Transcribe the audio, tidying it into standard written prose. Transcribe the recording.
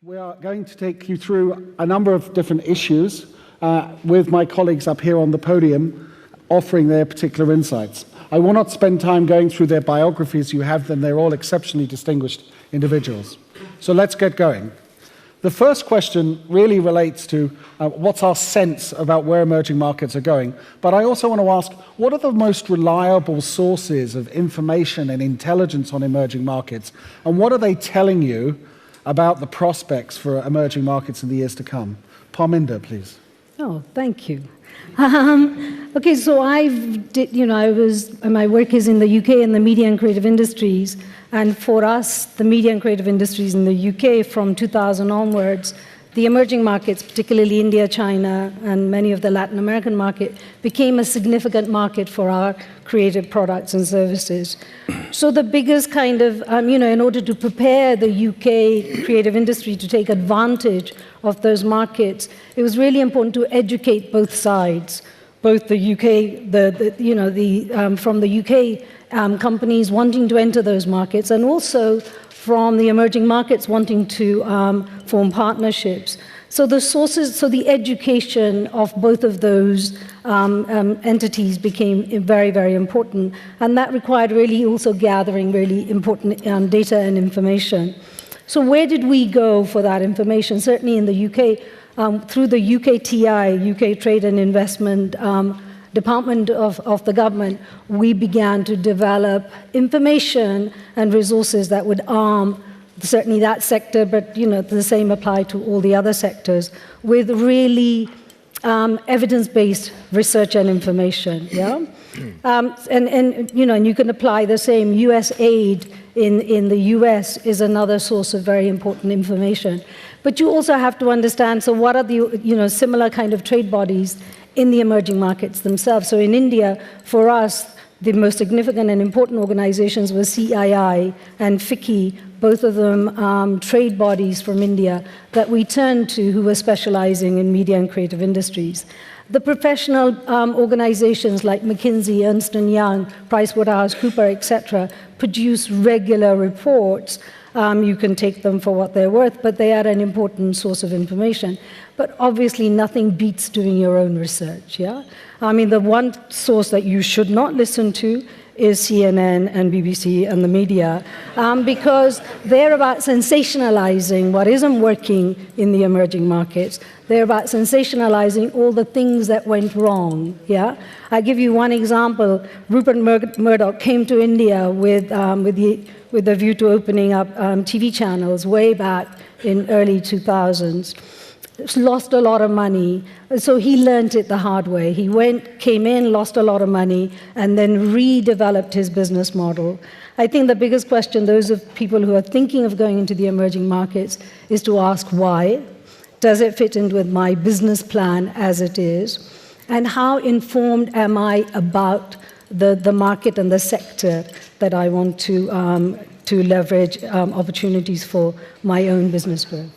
We are going to take you through a number of different issues with my colleagues up here on the podium offering their particular insights. I will not spend time going through their biographies. You have them. They're all exceptionally distinguished individuals. So let's get going. The first question really relates to what's our sense about where emerging markets are going. But I also want to ask, what are the most reliable sources of information and intelligence on emerging markets? And what are they telling you about the prospects for emerging markets in the years to come? Parminder, please. Oh, thank you. Okay, so my work is in the UK in the media and creative industries, and for us, the media and creative industries in the UK from 2000 onwards, the emerging markets, particularly India, China, and many of the Latin American market, became a significant market for our creative products and services. So the biggest kind of, in order to prepare the UK creative industry to take advantage of those markets, it was really important to educate both sides, both the UK, from the UK companies wanting to enter those markets, and also from the emerging markets wanting to form partnerships. So the education of both of those entities became very, very important, and that required really also gathering really important data and information. So where did we go for that information? Certainly in the UK, through the UKTI, UK Trade and Investment Department of the government, we began to develop information and resources that would arm certainly that sector, but the same apply to all the other sectors, with really evidence-based research and information. Yeah, and you can apply the same. U.S. aid in the U.S. is another source of very important information. But you also have to understand. So what are the similar kind of trade bodies in the emerging markets themselves? So in India, for us, the most significant and important organizations were CII and FICCI, both of them trade bodies from India that we turned to who were specializing in media and creative industries. The professional organizations like McKinsey, Ernst & Young, PricewaterhouseCoopers, etc., produce regular reports. You can take them for what they're worth, but they are an important source of information. But obviously, nothing beats doing your own research, yeah? I mean, the one source that you should not listen to is CNN and BBC and the media, because they're about sensationalizing what isn't working in the emerging markets. They're about sensationalizing all the things that went wrong, yeah? I'll give you one example. Rupert Murdoch came to India with a view to opening up TV channels way back in early 2000s. Lost a lot of money, so he learned it the hard way. He came in, lost a lot of money, and then redeveloped his business model. I think the biggest question, those of people who are thinking of going into the emerging markets, is to ask why. Does it fit in with my business plan as it is? And how informed am I about the market and the sector that I want to leverage opportunities for my own business growth?